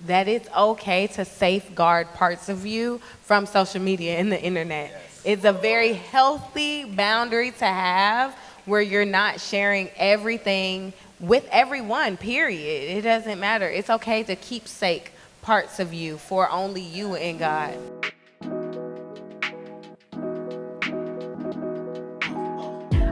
that it's okay to safeguard parts of you from social media and the internet. Yes. It's a very healthy boundary to have where you're not sharing everything with everyone, period. It doesn't matter. It's okay to keepsake parts of you for only you and God.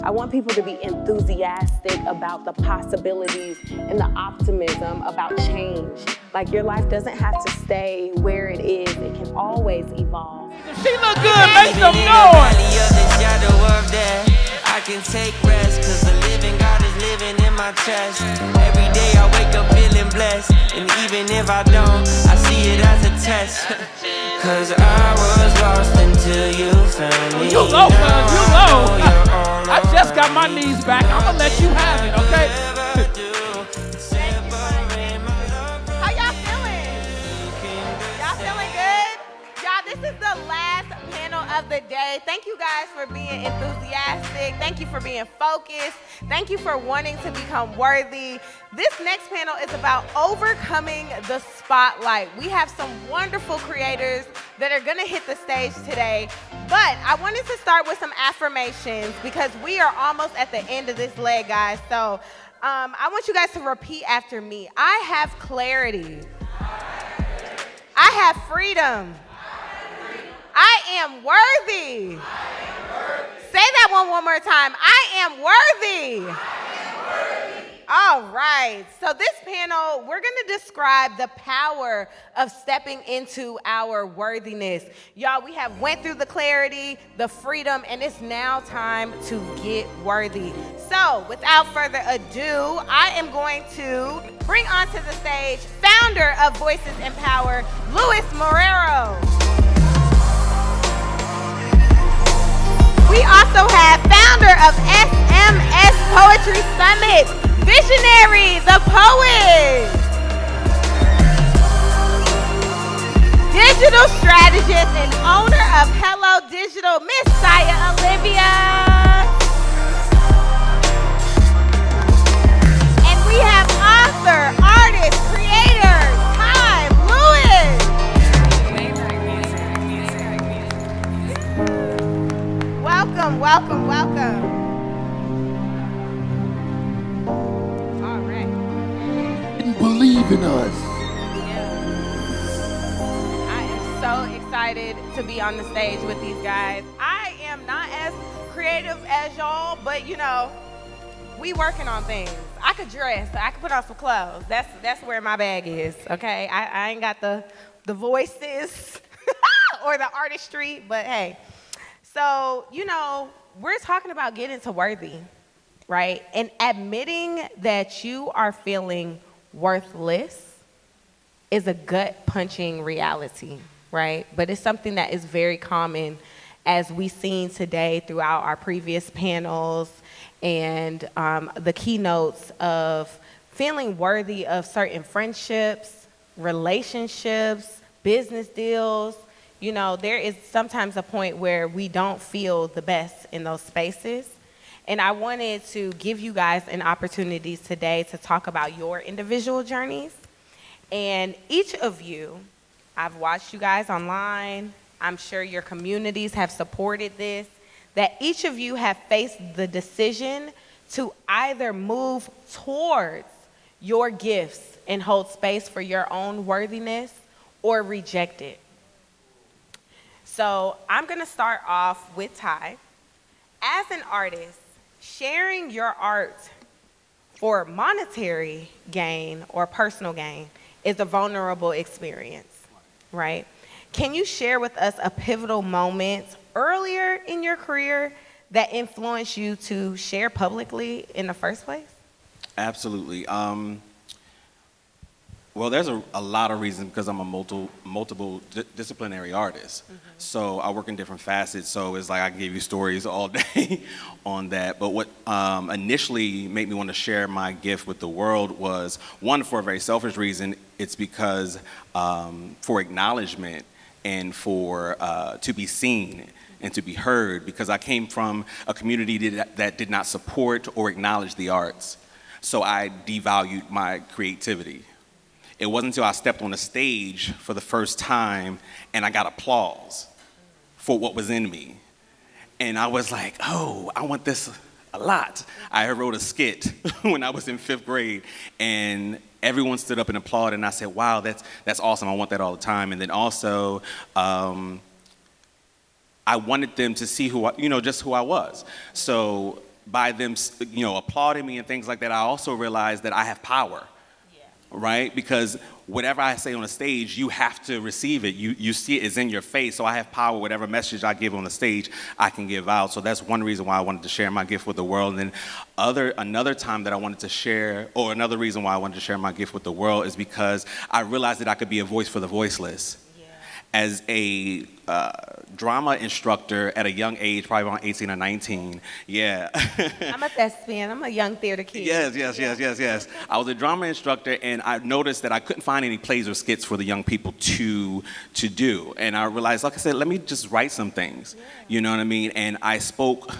I want people to be enthusiastic about the possibilities and the optimism about change. Like, your life doesn't have to stay where it is. It can always evolve. She look good, make some noise. I can take rest, cause the living God is living in my chest. Every day I wake up feeling blessed, and even if I don't, I see it as a test. Cause I was lost until you found me. You go, cuz, you go. I just got my knees back. I'm gonna let you have it, okay? How y'all feeling? Y'all feeling good? Y'all, this is the last panel of the day. Thank you guys for being enthusiastic. Thank you for being focused. Thank you for wanting to become worthy. This next panel is about overcoming the spotlight. We have some wonderful creators that are gonna hit the stage today, but I wanted to start with some affirmations because we are almost at the end of this leg, guys. So I want you guys to repeat after me. I have clarity. I have freedom. I am worthy. Say that one more time. I am worthy. All right. So this panel, we're going to describe the power of stepping into our worthiness. Y'all, we have went through the clarity, the freedom, and it's now time to get worthy. So without further ado, I am going to bring onto the stage founder of Voices in Power, Luis Marrero. We also have founder of SMS Poetry Summit, Visionary the Poet. Digital strategist and owner of Hello Digital, Miss Saya Olivia. And we have author, artist, creator, Ty Lewis. Welcome, welcome, welcome. All right. Believe in us. Yeah. I am so excited to be on the stage with these guys. I am not as creative as y'all, but you know, we working on things. I could dress, I could put on some clothes. That's where my bag is, okay? I ain't got the voices or the artistry, but hey. So, you know, we're talking about getting to worthy, right? And admitting that you are feeling worthless is a gut-punching reality, right? But it's something that is very common, as we've seen today throughout our previous panels and the keynotes, of feeling worthy of certain friendships, relationships, business deals. You know, there is sometimes a point where we don't feel the best in those spaces. And I wanted to give you guys an opportunity today to talk about your individual journeys. And each of you, I've watched you guys online. I'm sure your communities have supported this, that each of you have faced the decision to either move towards your gifts and hold space for your own worthiness or reject it. So I'm going to start off with Ty. As an artist, sharing your art for monetary gain or personal gain is a vulnerable experience, right? Can you share with us a pivotal moment earlier in your career that influenced you to share publicly in the first place? Absolutely. Well, there's a lot of reasons, because I'm a multiple disciplinary artist. Mm-hmm. So I work in different facets. So it's like I can give you stories all day on that. But what initially made me want to share my gift with the world was, one, for a very selfish reason. It's because for acknowledgement and for to be seen and to be heard, because I came from a community that did not support or acknowledge the arts. So I devalued my creativity. It wasn't until I stepped on the stage for the first time and I got applause for what was in me. And I was like, oh, I want this a lot. I wrote a skit when I was in 5th grade, and everyone stood up and applauded, and I said, wow, that's awesome. I want that all the time. And then also, I wanted them to see just who I was. So by them, applauding me and things like that, I also realized that I have power, right? Because whatever I say on a stage, you have to receive it. You see it is in your face. So I have power. Whatever message I give on the stage, I can give out. So that's one reason why I wanted to share my gift with the world. And then another time that I wanted to share, or another reason why I wanted to share my gift with the world, is because I realized that I could be a voice for the voiceless. As a drama instructor at a young age, probably around 18 or 19, I'm a thespian. I'm a young theater kid. Yes. I was a drama instructor, and I noticed that I couldn't find any plays or skits for the young people to do. And I realized, like I said, let me just write some things. You know what I mean? And I spoke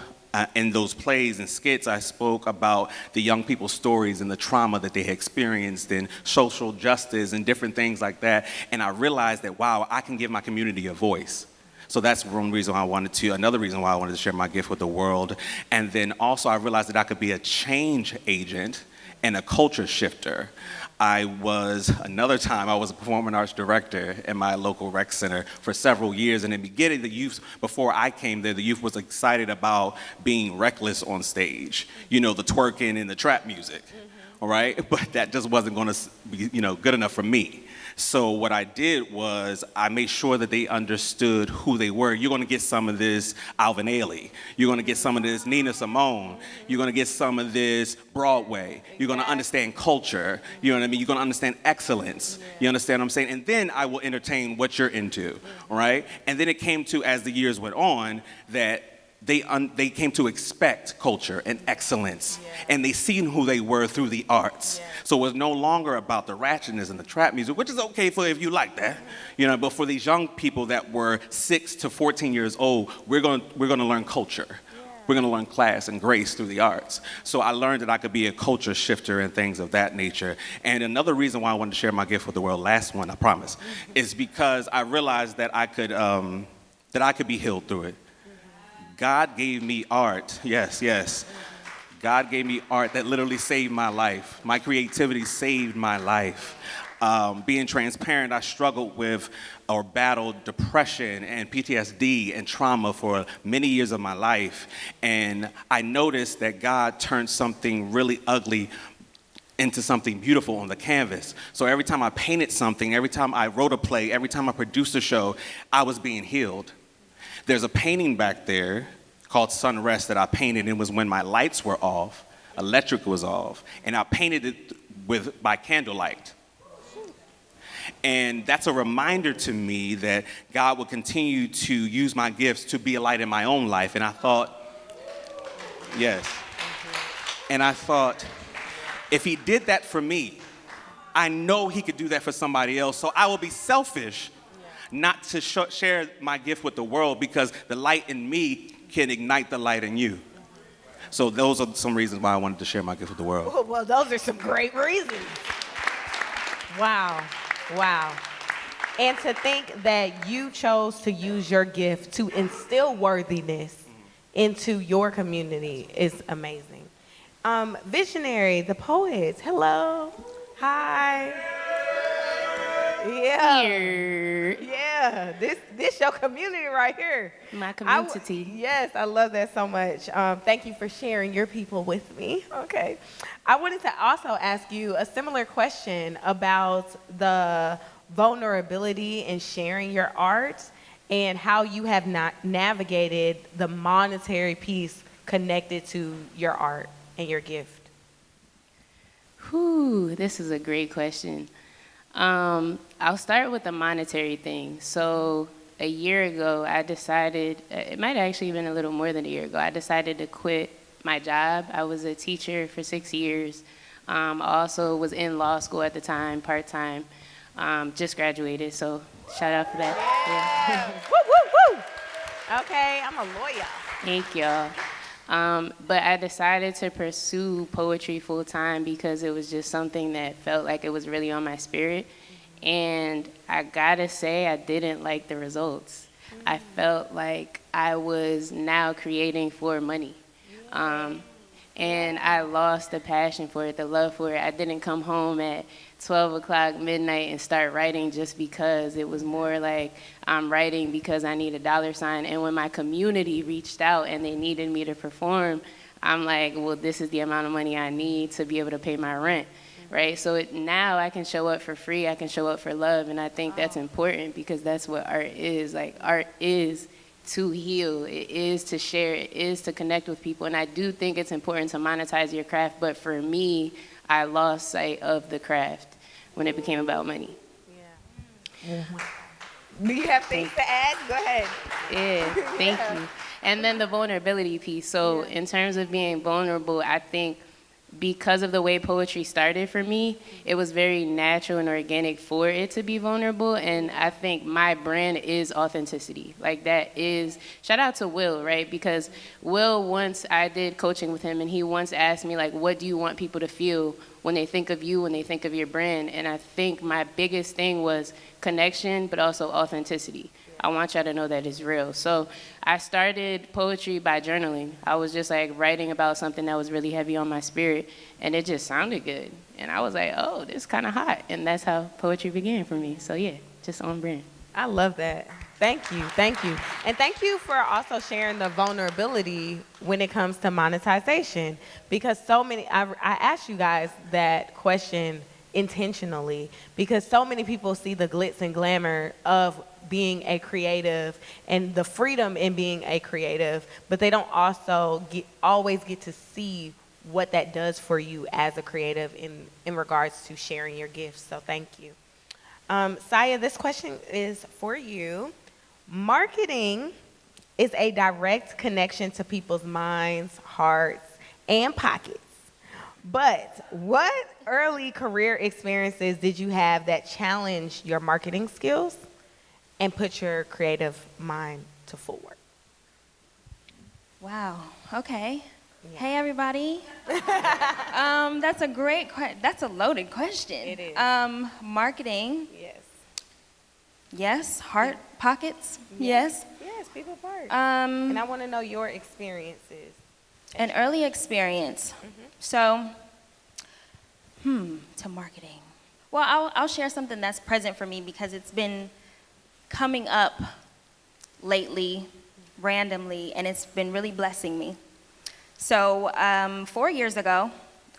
in those plays and skits, I spoke about the young people's stories and the trauma that they had experienced and social justice and different things like that. And I realized that, wow, I can give my community a voice. So that's another reason why I wanted to share my gift with the world. And then also I realized that I could be a change agent and a culture shifter. Another time I was a performing arts director in my local rec center for several years. And in the beginning, the youth, before I came there, the youth was excited about being reckless on stage. The twerking and the trap music, all right? But that just wasn't going to be, good enough for me. So what I did was I made sure that they understood who they were. You're going to get some of this Alvin Ailey. You're going to get some of this Nina Simone. You're going to get some of this Broadway. You're going to understand culture. You know what I mean? You're going to understand excellence. You understand what I'm saying? And then I will entertain what you're into, all right? And then it came to, as the years went on, that they came to expect culture and excellence, and they seen who they were through the arts. So it was no longer about the ratchetness and the trap music, which is okay if you like that, but for these young people that were 6 to 14 years old, we're going to learn culture. We're going to learn class and grace through the arts. So I learned that I could be a culture shifter and things of that nature. And another reason why I wanted to share my gift with the world, last one, I promise, is because I realized that I could be healed through it. God gave me art, yes. God gave me art that literally saved my life. My creativity saved my life. Being transparent, I struggled with or battled depression and PTSD and trauma for many years of my life. And I noticed that God turned something really ugly into something beautiful on the canvas. So every time I painted something, every time I wrote a play, every time I produced a show, I was being healed. There's a painting back there called Sunrest that I painted. It was when my lights were off, electric was off, and I painted it by candlelight. And that's a reminder to me that God will continue to use my gifts to be a light in my own life. And I thought, yes. And I thought, if he did that for me, I know he could do that for somebody else. So I will be selfish not to share my gift with the world, because the light in me can ignite the light in you. So those are some reasons why I wanted to share my gift with the world. Well, those are some great reasons. Wow. And to think that you chose to use your gift to instill worthiness into your community is amazing. Visionary, the poets, hello. Hi. Yeah, this your community right here. My community. Yes, I love that so much. Thank you for sharing your people with me. Okay. I wanted to also ask you a similar question about the vulnerability in sharing your art and how you have navigated the monetary piece connected to your art and your gift. This is a great question. I'll start with the monetary thing. So a year ago, I decided, it might have actually been a little more than a year ago, I decided to quit my job. I was a teacher for 6 years. I also was in law school at the time, part-time. Just graduated, so shout out for that. Yeah. Woo, woo, woo. Okay, I'm a lawyer. Thank y'all. But I decided to pursue poetry full time because it was just something that felt like it was really on my spirit. And I gotta say, I didn't like the results. I felt like I was now creating for money. And I lost the passion for it, the love for it. I didn't come home at 12 o'clock, midnight, and start writing just because. It was more like I'm writing because I need a dollar sign. And when my community reached out and they needed me to perform, I'm like, well, this is the amount of money I need to be able to pay my rent, right? So now I can show up for free. I can show up for love. And I think that's important because that's what art is. Like, art is to heal, it is to share, it is to connect with people. And I do think it's important to monetize your craft, but for me, I lost sight of the craft when it became about money. Yeah. Do you have things to add? Go ahead. Yeah, thank you. And then the vulnerability piece. So in terms of being vulnerable, I think because of the way poetry started for me, it was very natural and organic for it to be vulnerable. And I think my brand is authenticity. Like that is, shout out to Will, right? Because Will, once I did coaching with him, and he once asked me, like, what do you want people to feel when they think of you, when they think of your brand? And I think my biggest thing was connection, but also authenticity. I want y'all to know that it's real. So I started poetry by journaling. I was just like writing about something that was really heavy on my spirit, and it just sounded good. And I was like, oh, this is kind of hot. And that's how poetry began for me. So yeah, just on brand. I love that. Thank you. Thank you. And thank you for also sharing the vulnerability when it comes to monetization, because so many, I asked you guys that question intentionally because so many people see the glitz and glamour of being a creative and the freedom in being a creative, but they don't also always get to see what that does for you as a creative in regards to sharing your gifts. So thank you. Saya, this question is for you. Marketing is a direct connection to people's minds, hearts, and pockets. But what early career experiences did you have that challenged your marketing skills and put your creative mind to full work? Wow. Okay. Yeah. Hey, everybody. That's a great that's a loaded question. It is. Marketing. Yes. Yes. Heart pockets. Yes. Yes, people part. And I want to know your experiences. An early experience. So, to marketing. Well, I'll share something that's present for me because it's been coming up lately, randomly, and it's been really blessing me. So 4 years ago,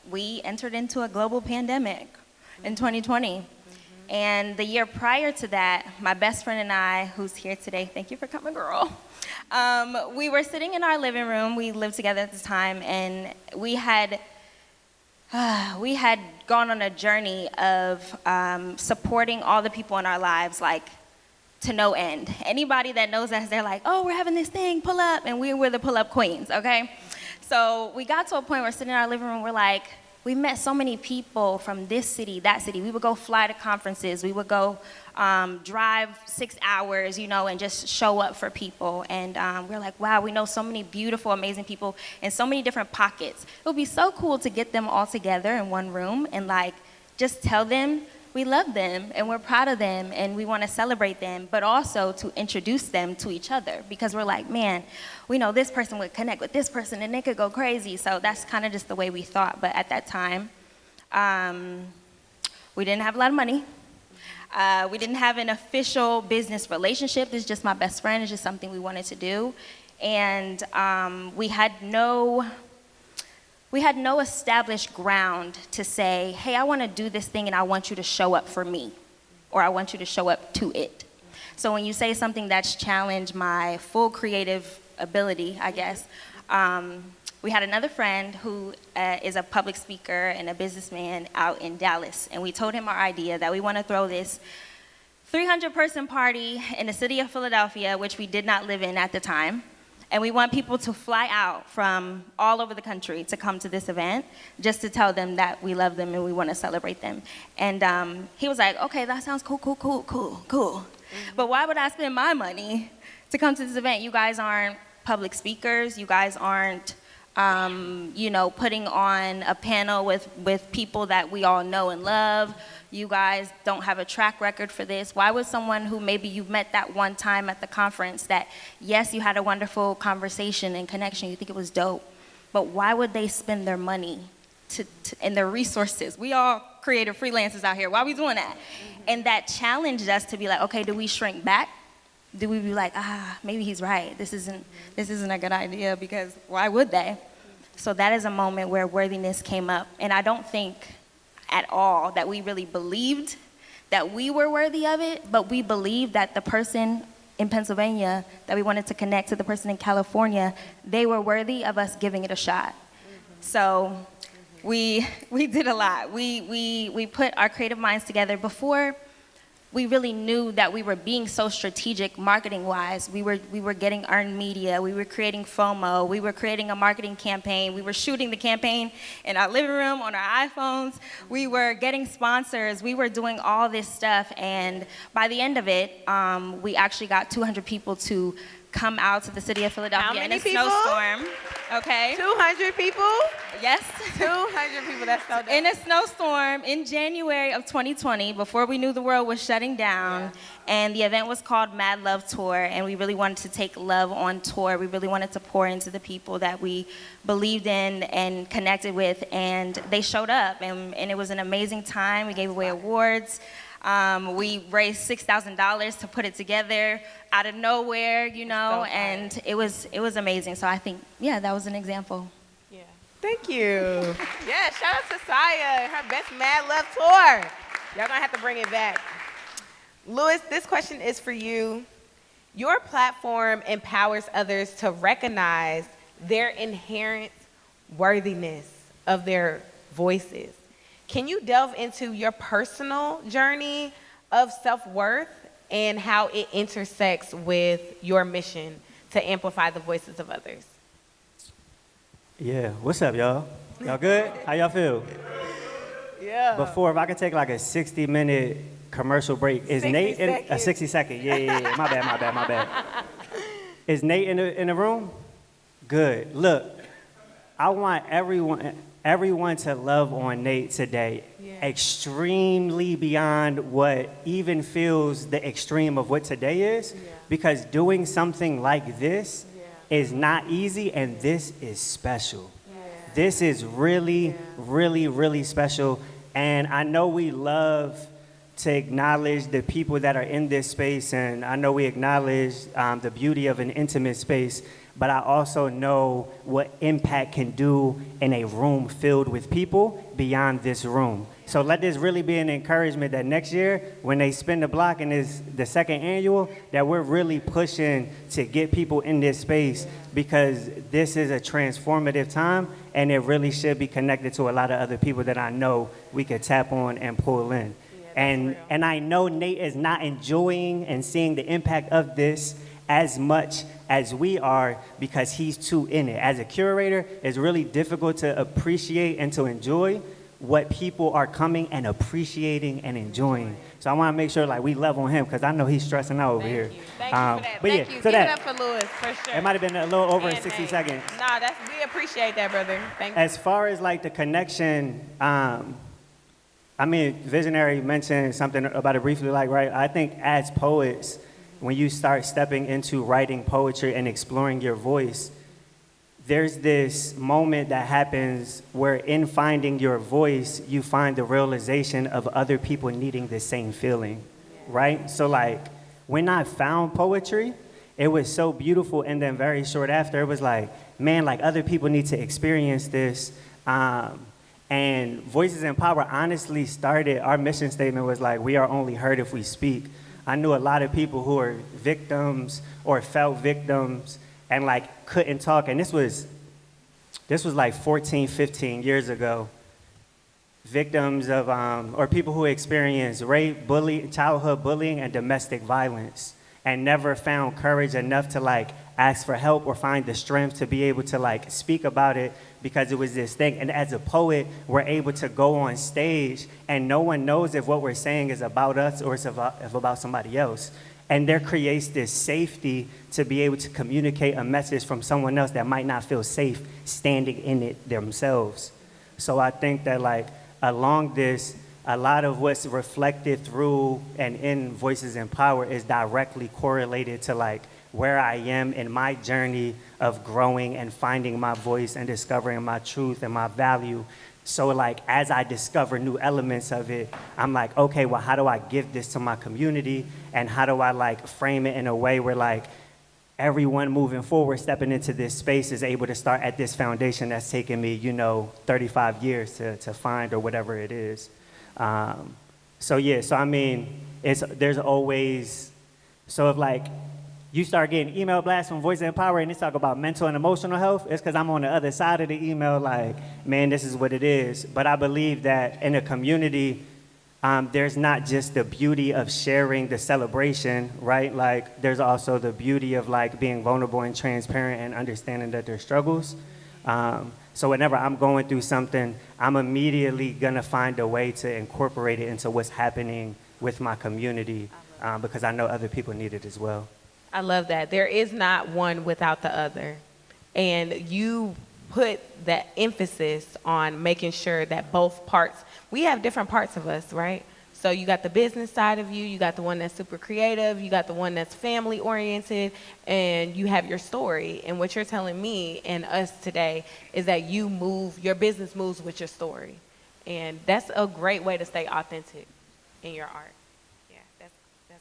we entered into a global pandemic in 2020. And the year prior to that, my best friend and I, who's here today, thank you for coming, girl. We were sitting in our living room. We lived together at the time, and we had gone on a journey of supporting all the people in our lives, like, to no end. Anybody that knows us, they're like, oh, we're having this thing, pull up, and we were the pull-up queens, okay? So we got to a point where sitting in our living room, we're like, we met so many people from this city, that city. We would go fly to conferences. We would go drive 6 hours, and just show up for people. And we're like, wow, we know so many beautiful, amazing people in so many different pockets. It would be so cool to get them all together in one room and, like, just tell them we love them and we're proud of them and we want to celebrate them, but also to introduce them to each other because we're like, man, we know this person would connect with this person and they could go crazy. So that's kind of just the way we thought. But at that time, we didn't have a lot of money. We didn't have an official business relationship. This is just my best friend. It's just something we wanted to do. And we had no established ground to say, hey, I want to do this thing and I want you to show up for me, or I want you to show up to it. So when you say something that's challenged my full creative ability, I guess, we had another friend who is a public speaker and a businessman out in Dallas, and we told him our idea that we want to throw this 300-person party in the city of Philadelphia, which we did not live in at the time. And we want people to fly out from all over the country to come to this event just to tell them that we love them and we want to celebrate them. And he was like, okay, that sounds cool. But why would I spend my money to come to this event? You guys aren't public speakers. You guys aren't putting on a panel with people that we all know and love. You guys don't have a track record for this. Why would someone who maybe you've met that one time at the conference that, yes, you had a wonderful conversation and connection, you think it was dope, but why would they spend their money and their resources? We all creative freelancers out here. Why are we doing that? And that challenged us to be like, okay, do we shrink back? Do we be like, maybe he's right. This isn't a good idea, because why would they? So that is a moment where worthiness came up. And I don't think at all that we really believed that we were worthy of it, but we believed that the person in Pennsylvania that we wanted to connect to the person in California, they were worthy of us giving it a shot. So we did a lot. We put our creative minds together before we really knew that we were being so strategic marketing-wise. We were getting earned media. We were creating FOMO. We were creating a marketing campaign. We were shooting the campaign in our living room on our iPhones. We were getting sponsors. We were doing all this stuff. And by the end of it, we actually got 200 people to come out to the city of Philadelphia in a snowstorm. Okay. 200 people? Yes. 200 people, that's so dope. In a snowstorm in January of 2020, before we knew the world was shutting down. Yeah. And the event was called Mad Love Tour, and we really wanted to take love on tour. We really wanted to pour into the people that we believed in and connected with, and they showed up, and it was an amazing time. We gave away awards. We raised $6,000 to put it together out of nowhere, and it was amazing. So I think, that was an example. Yeah. Thank you. Yeah, shout out to Saya and her best Mad Love tour. Y'all gonna have to bring it back. Louis, this question is for you. Your platform empowers others to recognize their inherent worthiness of their voices. Can you delve into your personal journey of self-worth and how it intersects with your mission to amplify the voices of others? Yeah, what's up, y'all? Y'all good? How y'all feel? Yeah. Before, if I could take like a 60-minute commercial break, is Nate in a 60-second? Yeah. My bad. Is Nate in the room? Good. Look, I want everyone to love on Nate today, extremely beyond what even feels the extreme of what today is, because doing something like this is not easy, and this is special. This is really, really, really special, and I know we love to acknowledge the people that are in this space, and I know we acknowledge the beauty of an intimate space, but I also know what impact can do in a room filled with people beyond this room. So let this really be an encouragement that next year, when they spin the block and it's the second annual, that we're really pushing to get people in this space, because this is a transformative time, and it really should be connected to a lot of other people that I know we could tap on and pull in. And I know Nate is not enjoying and seeing the impact of this as much as we are, because he's too in it. As a curator, it's really difficult to appreciate and to enjoy what people are coming and appreciating and enjoying. So I want to make sure we love on him, because I know he's stressing out over here. Thank you for that. But Thank you. So Give it up for Louis, for sure. It might have been a little over And 60 Nate. seconds. Nah, we appreciate that, brother. Thank you. As far as the connection, Visionary mentioned something about it briefly, right? I think as poets, when you start stepping into writing poetry and exploring your voice, there's this moment that happens where in finding your voice, you find the realization of other people needing the same feeling, right? So when I found poetry, it was so beautiful, and then very short after, it was other people need to experience this. And Voices in Power honestly started, our mission statement was we are only heard if we speak. I knew a lot of people who were victims or felt victims and couldn't talk. And this was 14, 15 years ago. Victims of, or people who experienced rape, childhood bullying, and domestic violence, and never found courage enough to ask for help or find the strength to be able to speak about it, because it was this thing. And as a poet, we're able to go on stage and no one knows if what we're saying is about us or it's about somebody else. And there creates this safety to be able to communicate a message from someone else that might not feel safe standing in it themselves. So I think that like along this, a lot of what's reflected through and in Voices in Power is directly correlated to like where I am in my journey of growing and finding my voice and discovering my truth and my value. So like as I discover new elements of it, I'm like, okay, well, how do I give this to my community? And how do I like frame it in a way where like everyone moving forward, stepping into this space is able to start at this foundation that's taken me, 35 years to find or whatever it is. So I mean, there's always, so if like you start getting email blasts from Voice and Power and they talk about mental and emotional health, it's because I'm on the other side of the email like, man, this is what it is. But I believe that in a community, there's not just the beauty of sharing the celebration, right? Like there's also the beauty of like being vulnerable and transparent and understanding that there's struggles. So whenever I'm going through something, I'm immediately gonna find a way to incorporate it into what's happening with my community because I know other people need it as well. I love that. There is not one without the other. And you put that emphasis on making sure that both parts, we have different parts of us, right? So you got the business side of you got the one that's super creative, you got the one that's family oriented, and you have your story. And what you're telling me and us today is that your business moves with your story. And that's a great way to stay authentic in your art. Yeah, that's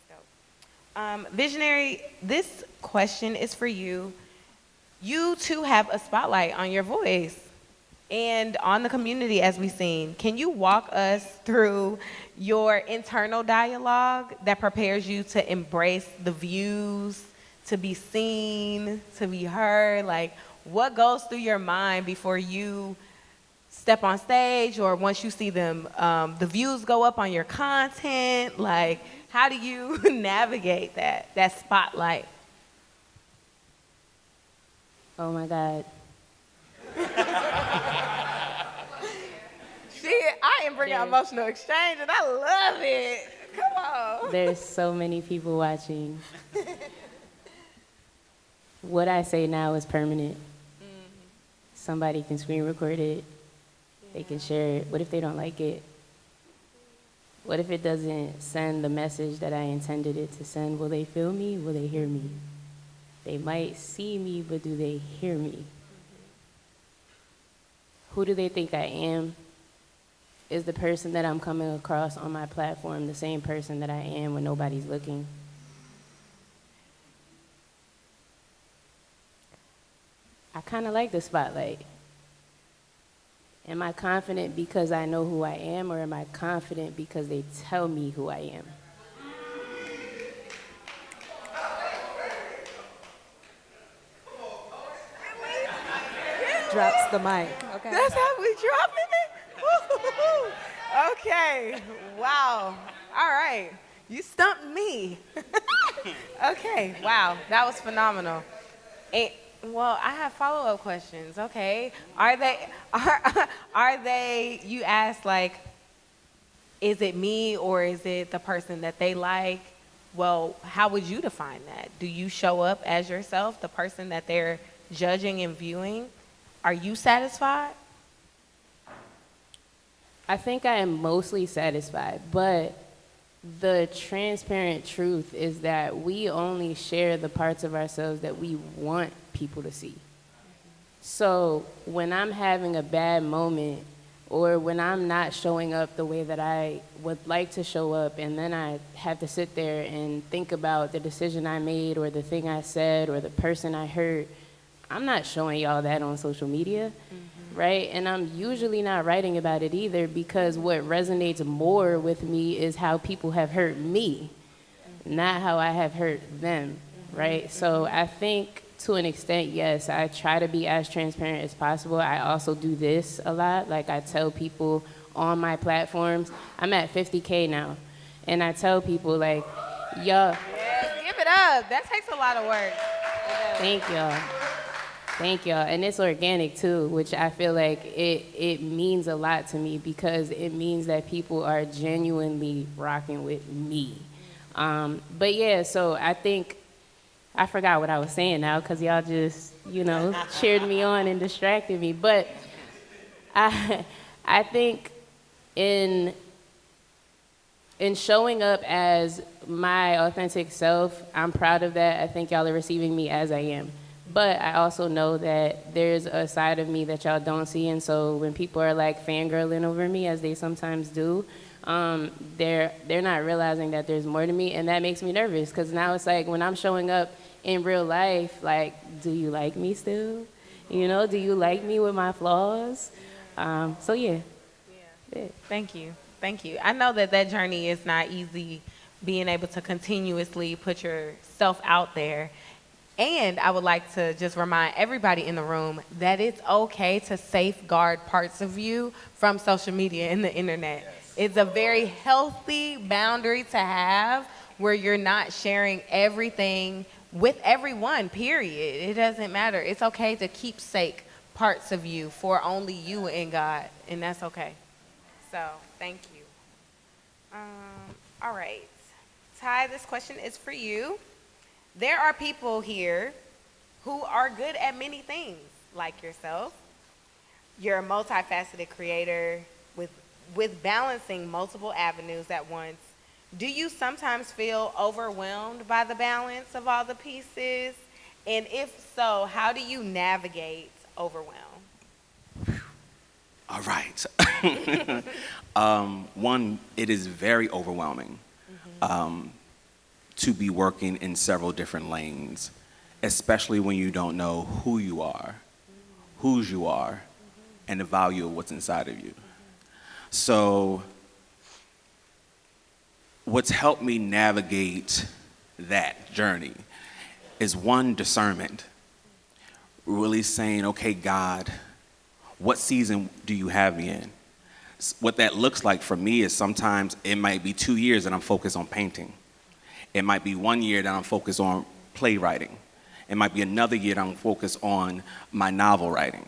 dope. Visionary, this question is for you. You too have a spotlight on your voice and on the community, as we've seen. Can you walk us through your internal dialogue that prepares you to embrace the views, to be seen, to be heard? Like, what goes through your mind before you step on stage or once you see them, the views go up on your content? Like, how do you navigate that spotlight? Oh my God. See, I am bringing emotional exchange and I love it. Come on. There's so many people watching. What I say now is permanent. Somebody can screen record it. They can share it. What if they don't like it? What if it doesn't send the message that I intended it to send? Will they feel me? Will they hear me? They might see me, but do they hear me? Who do they think I am? Is the person that I'm coming across on my platform the same person that I am when nobody's looking? I kind of like the spotlight. Am I confident because I know who I am, or am I confident because they tell me who I am? Drops the mic. Okay. That's how we dropping it? Woo-hoo-hoo. Okay. Wow. All right. You stumped me. Okay. Wow. That was phenomenal. Well, I have follow-up questions. Okay. Are they, you asked, like, is it me or is it the person that they like? Well, how would you define that? Do you show up as yourself, the person that they're judging and viewing? Are you satisfied? I think I am mostly satisfied, but the transparent truth is that we only share the parts of ourselves that we want people to see. So when I'm having a bad moment, or when I'm not showing up the way that I would like to show up, and then I have to sit there and think about the decision I made, or the thing I said, or the person I hurt, I'm not showing y'all that on social media, right? And I'm usually not writing about it either, because what resonates more with me is how people have hurt me, not how I have hurt them, right? So I think to an extent, yes, I try to be as transparent as possible. I also do this a lot. Like, I tell people on my platforms, I'm at 50K now, and I tell people, like, y'all. Yes, give it up. That takes a lot of work. Thank y'all. Thank y'all. And it's organic too, which I feel like it means a lot to me, because it means that people are genuinely rocking with me. But yeah, so I think, I forgot what I was saying now because y'all just, cheered me on and distracted me. But I think in showing up as my authentic self, I'm proud of that. I think y'all are receiving me as I am. But I also know that there's a side of me that y'all don't see, and so when people are like fangirling over me, as they sometimes do, they're not realizing that there's more to me, and that makes me nervous, because now it's like when I'm showing up in real life, like, do you like me still? Do you like me with my flaws? So yeah. Thank you. I know that journey is not easy, being able to continuously put yourself out there. And I would like to just remind everybody in the room that it's okay to safeguard parts of you from social media and the internet. Yes. It's a very healthy boundary to have where you're not sharing everything with everyone, period. It doesn't matter. It's okay to keepsake parts of you for only you and God, and that's okay. So, thank you. All right. Ty, this question is for you. There are people here who are good at many things, like yourself. You're a multifaceted creator with balancing multiple avenues at once. Do you sometimes feel overwhelmed by the balance of all the pieces? And if so, how do you navigate overwhelm? All right. One, it is very overwhelming. To be working in several different lanes, especially when you don't know who you are, whose you are, and the value of what's inside of you. So what's helped me navigate that journey is, one, discernment. Really saying, okay, God, what season do you have me in? What that looks like for me is sometimes it might be 2 years that I'm focused on painting. It might be 1 year that I'm focused on playwriting. It might be another year that I'm focused on my novel writing.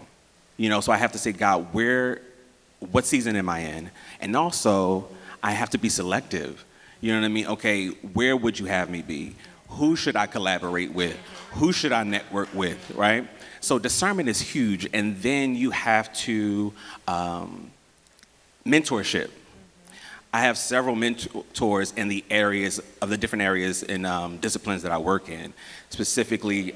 So I have to say, God, what season am I in? And also, I have to be selective. You know what I mean? Okay, where would you have me be? Who should I collaborate with? Who should I network with, right? So discernment is huge. And then you have to, mentorship. I have several mentors in the different areas and disciplines that I work in. Specifically,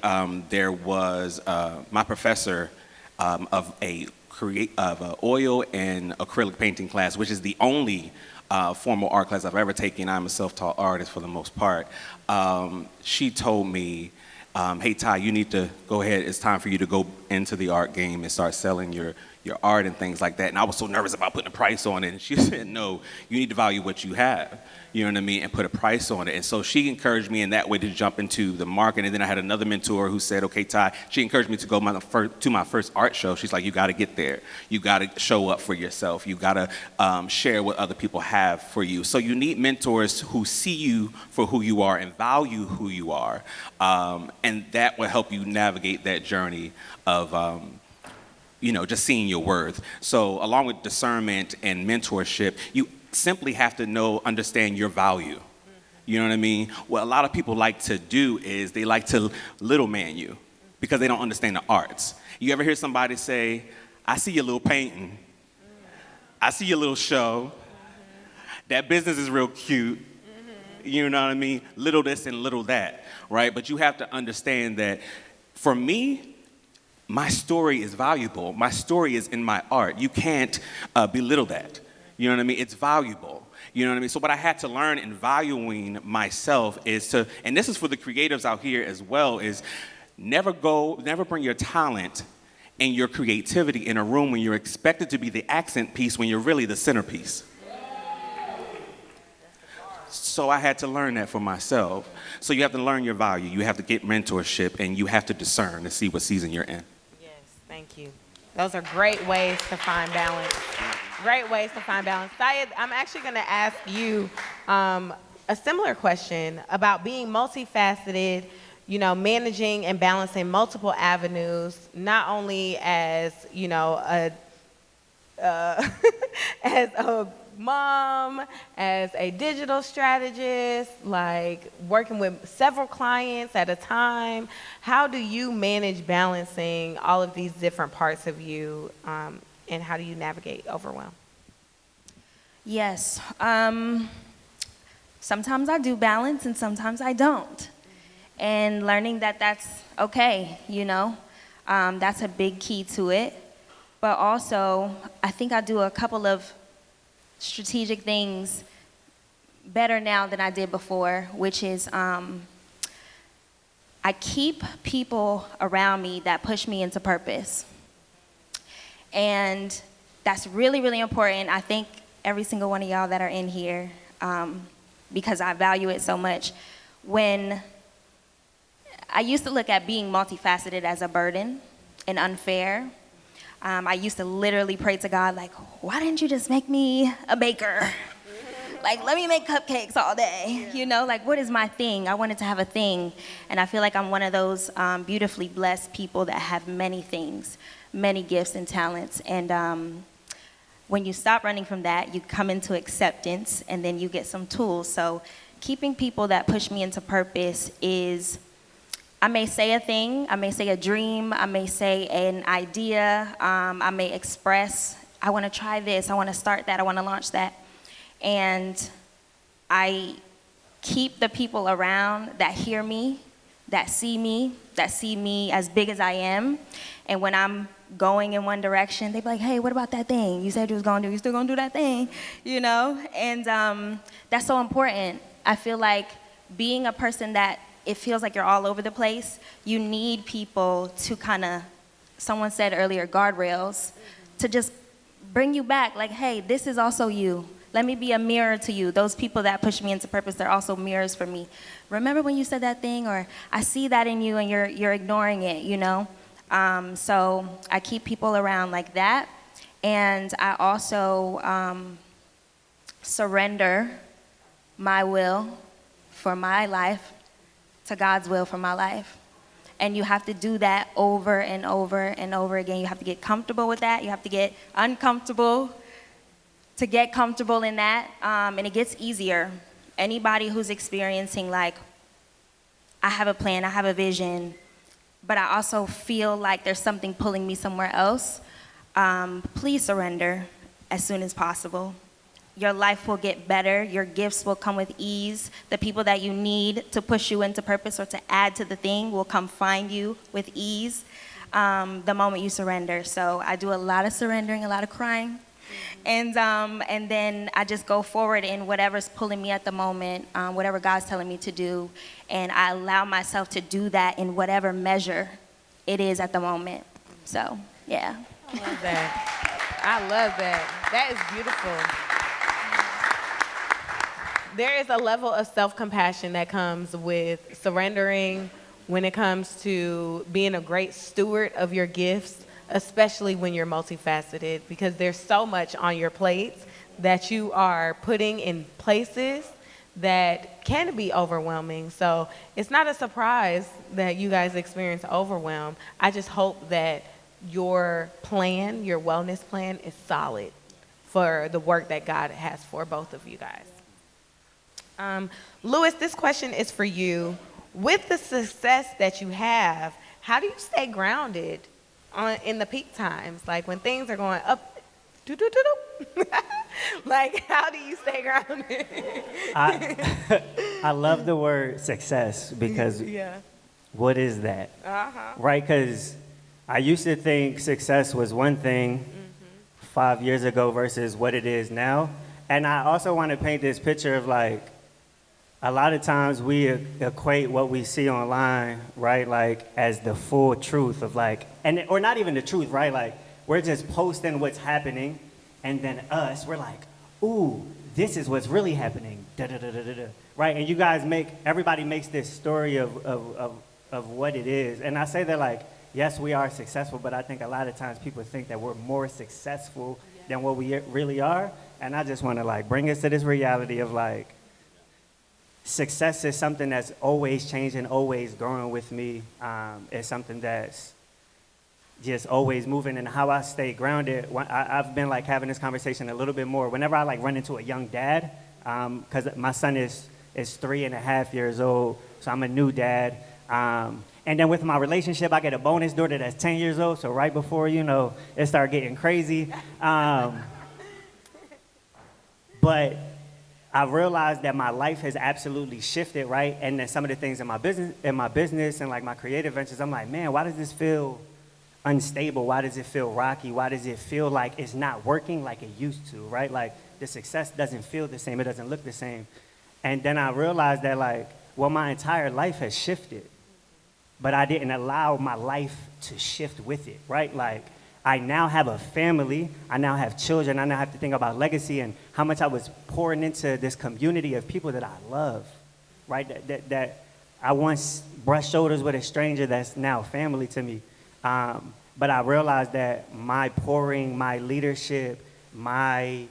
there was my professor of an oil and acrylic painting class, which is the only formal art class I've ever taken. I'm a self-taught artist for the most part. She told me, hey, Ty, you need to go ahead. It's time for you to go into the art game and start selling your art and things like that. And I was so nervous about putting a price on it. And she said, no, you need to value what you have, you know what I mean, and put a price on it. And so she encouraged me in that way to jump into the market. And then I had another mentor who said, okay, Ty, she encouraged me to go to my first art show. She's like, you got to get there. You got to show up for yourself. You got to share what other people have for you. So you need mentors who see you for who you are and value who you are. And that will help you navigate that journey of just seeing your worth. So along with discernment and mentorship, you simply have to understand your value. You know what I mean? What a lot of people like to do is they like to little man you because they don't understand the arts. You ever hear somebody say, I see your little painting. I see your little show. That business is real cute. You know what I mean? Little this and little that, right? But you have to understand that for me, my story is valuable. My story is in my art. You can't belittle that. You know what I mean? It's valuable. You know what I mean? So what I had to learn in valuing myself is to, and this is for the creatives out here as well, is never bring your talent and your creativity in a room when you're expected to be the accent piece when you're really the centerpiece. So I had to learn that for myself. So you have to learn your value. You have to get mentorship, and you have to discern to see what season you're in. Yes, thank you. Those are great ways to find balance. Great ways to find balance. Syed, I'm actually going to ask you a similar question about being multifaceted, managing and balancing multiple avenues, not only as, as a mom, as a digital strategist, like working with several clients at a time, how do you manage balancing all of these different parts of you, and how do you navigate overwhelm? Yes. Sometimes I do balance and sometimes I don't. And learning that that's okay, you know, that's a big key to it. But also, I think I do a couple of strategic things better now than I did before, which is I keep people around me that push me into purpose. And that's really, really important. I think every single one of y'all that are in here, because I value it so much. When I used to look at being multifaceted as a burden and unfair. I used to literally pray to God, like, why didn't you just make me a baker? Like, let me make cupcakes all day. You know, like, what is my thing? I wanted to have a thing. And I feel like I'm one of those beautifully blessed people that have many things, many gifts and talents. And when you stop running from that, you come into acceptance, and then you get some tools. So keeping people that push me into purpose is, I may say a thing, I may say a dream, I may say an idea, I may express, I want to try this, I want to start that, I want to launch that. And I keep the people around that hear me, that see me as big as I am. And when I'm going in one direction, they be like, hey, what about that thing? You said you was going to do, you still going to do that thing, you know? And that's so important. I feel like being a person that it feels like you're all over the place, you need people to kind of, someone said earlier, guardrails, to just bring you back, like, hey, this is also you. Let me be a mirror to you. Those people that push me into purpose, they're also mirrors for me. Remember when you said that thing? Or I see that in you and you're ignoring it, you know? So I keep people around like that. And I also surrender my will for my life to God's will for my life. And you have to do that over and over and over again. You have to get comfortable with that. You have to get uncomfortable to get comfortable in that. And it gets easier. Anybody who's experiencing, like, I have a plan, I have a vision, but I also feel like there's something pulling me somewhere else, please surrender as soon as possible. Your life will get better. Your gifts will come with ease. The people that you need to push you into purpose or to add to the thing will come find you with ease the moment you surrender. So I do a lot of surrendering, a lot of crying. And then I just go forward in whatever's pulling me at the moment, whatever God's telling me to do. And I allow myself to do that in whatever measure it is at the moment. So, yeah. I love that. I love that. That is beautiful. There is a level of self-compassion that comes with surrendering when it comes to being a great steward of your gifts, especially when you're multifaceted, because there's so much on your plates that you are putting in places that can be overwhelming. So it's not a surprise that you guys experience overwhelm. I just hope that your plan, your wellness plan, is solid for the work that God has for both of you guys. Lewis, this question is for you. With the success that you have, how do you stay grounded in the peak times? Like when things are going up, like how do you stay grounded? I love the word success because what is that? Right? Because I used to think success was one thing 5 years ago versus what it is now. And I also want to paint this picture of like, a lot of times we equate what we see online, right, like as the full truth of like, and or not even the truth, right? Like we're just posting what's happening, and then we're like, ooh, this is what's really happening, right? And you guys everybody makes this story of what it is, and I say that like, yes, we are successful, but I think a lot of times people think that we're more successful than what we really are, and I just want to like bring us to this reality of like, success is something that's always changing, always growing with me. It's something that's just always moving, and how I stay grounded. I've been like having this conversation a little bit more whenever I like run into a young dad, because my son is 3.5 years old, so I'm a new dad. And then with my relationship, I get a bonus daughter that's 10 years old, so right before, it started getting crazy. But I realized that my life has absolutely shifted, right? And then some of the things in my business and like my creative ventures, I'm like, man, why does this feel unstable? Why does it feel rocky? Why does it feel like it's not working like it used to, right? Like the success doesn't feel the same. It doesn't look the same. And then I realized that my entire life has shifted, but I didn't allow my life to shift with it, right? Like I now have a family, I now have children, I now have to think about legacy and how much I was pouring into this community of people that I love, right? That I once brushed shoulders with a stranger that's now family to me. But I realized that my pouring, my leadership, my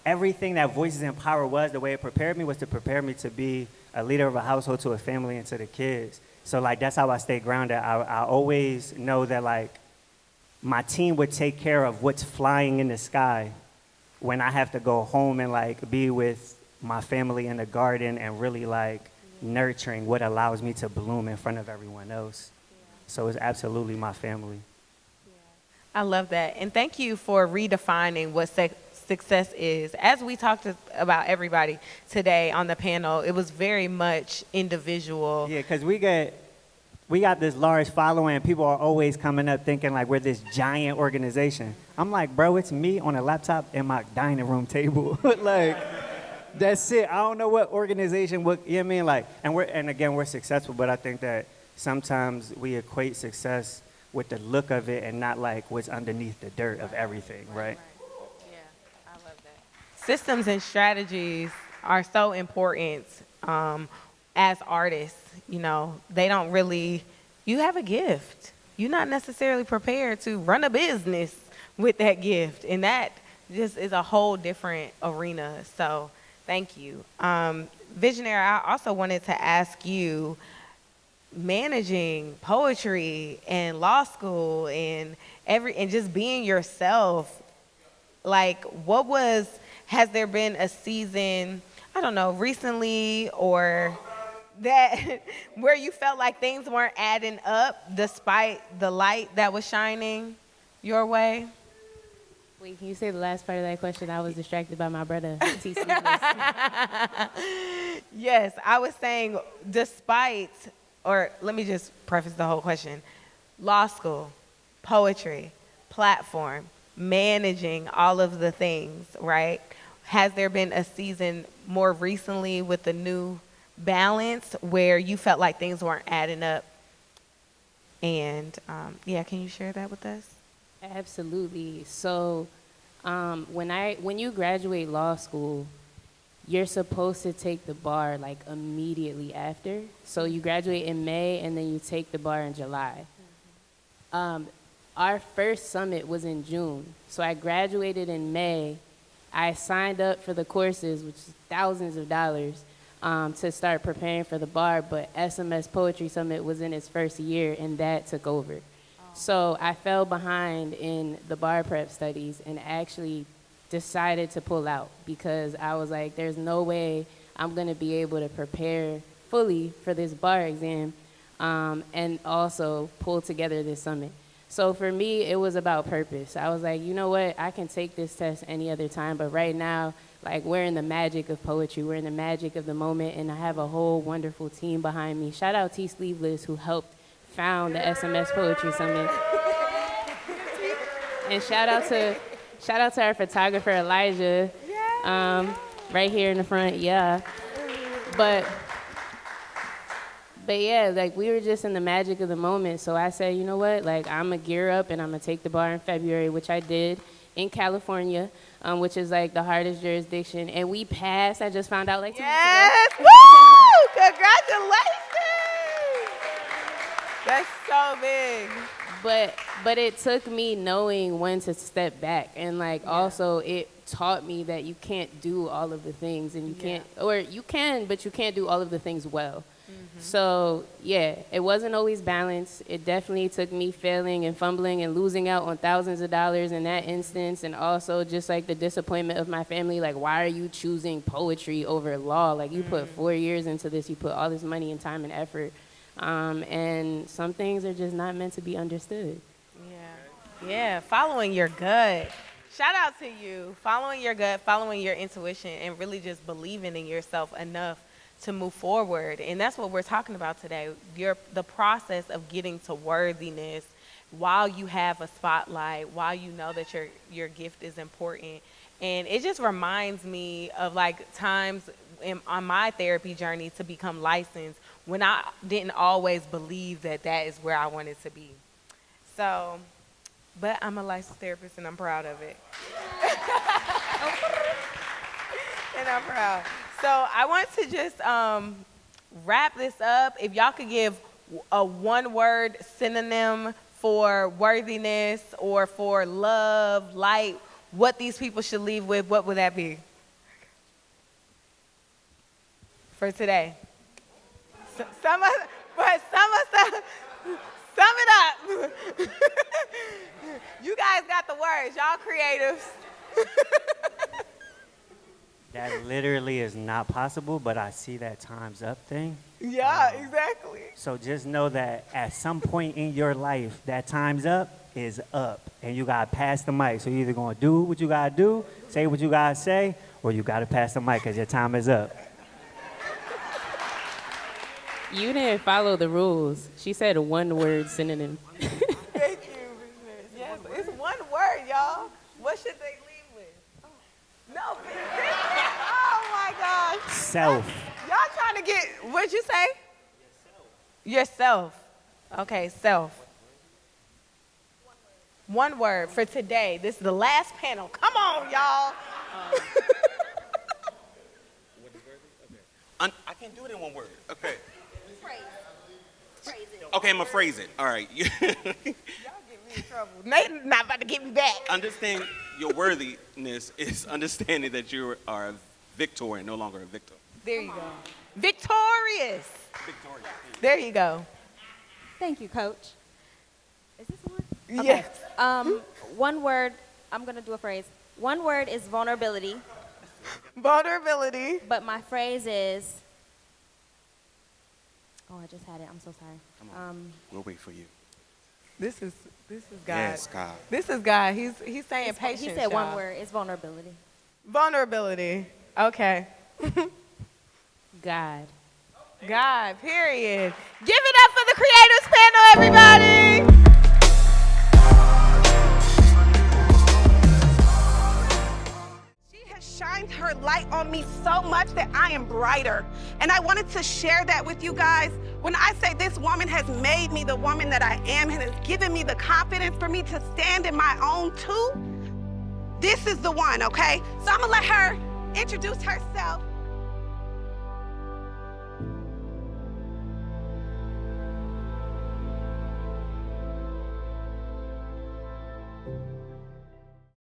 everything that Voices in Power was, the way it prepared me was to prepare me to be a leader of a household, to a family, and to the kids. So like that's how I stay grounded. I always know that like my team would take care of what's flying in the sky when I have to go home and like be with my family in the garden and really like nurturing what allows me to bloom in front of everyone else. So it's absolutely my family. I love that. And thank you for redefining what success is. As we talked about everybody today on the panel, it was very much individual. Yeah, because we got this large following, and people are always coming up thinking like we're this giant organization. I'm like, bro, it's me on a laptop in my dining room table. Like, that's it. I don't know what organization, like, and again, we're successful, but I think that sometimes we equate success with the look of it and not like what's underneath the dirt of everything, right? Yeah, I love that. Systems and strategies are so important as artists. They don't really, you have a gift. You're not necessarily prepared to run a business with that gift. And that just is a whole different arena. So thank you. Visionary, I also wanted to ask you, managing poetry and law school and just being yourself, like has there been a season, I don't know, recently or that where you felt like things weren't adding up despite the light that was shining your way? Wait, can you say the last part of that question? I was distracted by my brother. Yes, I was saying or let me just preface the whole question. Law school, poetry, platform, managing all of the things, right? Has there been a season more recently with the new balance where you felt like things weren't adding up? And can you share that with us? Absolutely. So when you graduate law school, you're supposed to take the bar like immediately after. So you graduate in May and then you take the bar in July. Our first summit was in June. So I graduated in May. I signed up for the courses, which is thousands of dollars, to start preparing for the bar, but SMS Poetry Summit was in its first year and that took over. So I fell behind in the bar prep studies and actually decided to pull out because I was like, there's no way I'm going to be able to prepare fully for this bar exam and also pull together this summit. So for me, it was about purpose. I was like, you know what? I can take this test any other time, but right now, like, we're in the magic of poetry. We're in the magic of the moment, and I have a whole wonderful team behind me. Shout out T. Sleeveless, who helped found the SMS Poetry Summit. And shout out to our photographer, Elijah, right here in the front, yeah. But yeah, like, we were just in the magic of the moment. So I said, you know what, like, I'm going to gear up and I'm going to take the bar in February, which I did in California, which is like the hardest jurisdiction. And we passed. I just found out like 2 weeks ago. Yes, woo! Congratulations! That's so big. But it took me knowing when to step back. And like, also, it taught me that you can't do all of the things, and you can't, or you can, but you can't do all of the things well. So, yeah, it wasn't always balanced. It definitely took me failing and fumbling and losing out on thousands of dollars in that instance, and also just like the disappointment of my family, like, why are you choosing poetry over law? Like, you put 4 years into this, you put all this money and time and effort, and some things are just not meant to be understood. Yeah, following your gut. Shout out to you. Following your gut, following your intuition, and really just believing in yourself enough to move forward. And that's what we're talking about today. The process of getting to worthiness while you have a spotlight, while you know that your gift is important. And it just reminds me of like times on my therapy journey to become licensed when I didn't always believe that is where I wanted to be. So, but I'm a licensed therapist and I'm proud of it. And I'm proud. So I want to just wrap this up. If y'all could give a one-word synonym for worthiness or for love, light, what these people should leave with, what would that be? For today. Sum it up. You guys got the words. Y'all creatives. That literally is not possible, but I see that time's up thing. Yeah, exactly. So just know that at some point in your life, that time's up is up, and you gotta pass the mic. So you're either gonna do what you gotta do, say what you gotta say, or you gotta pass the mic because your time is up. You didn't follow the rules. She said a one-word synonym. Thank you, business. Yes, it's one word, y'all. What should they leave with? No, business. Oh my gosh. Self. Y'all trying to get, what'd you say? Yourself. Okay, self. One word for today. This is the last panel. Come on, y'all. I can't do it in one word. Okay. Okay, I'm gonna phrase it. All right. Y'all get me in trouble. Nathan's not about to get me back. Understand your worthiness is understanding that you are a victor and no longer a victim. There you go. Victorious. Victoria. There you go. Thank you, Coach. Is this one? Yes. One word, I'm going to do a phrase. One word is vulnerability, Vulnerability. but my phrase is, oh, I just had it. I'm so sorry. Come on. We'll wait for you. This is God. Yes, God. This is God. He's saying patience. He said one y'all. word. It's vulnerability. Vulnerability. Okay. God. God, period. Give it up for the creators panel, everybody. She has shined her light on me so much that I am brighter. And I wanted to share that with you guys. When I say this woman has made me the woman that I am and has given me the confidence for me to stand in my own too, this is the one, okay? So I'm gonna let her introduce herself.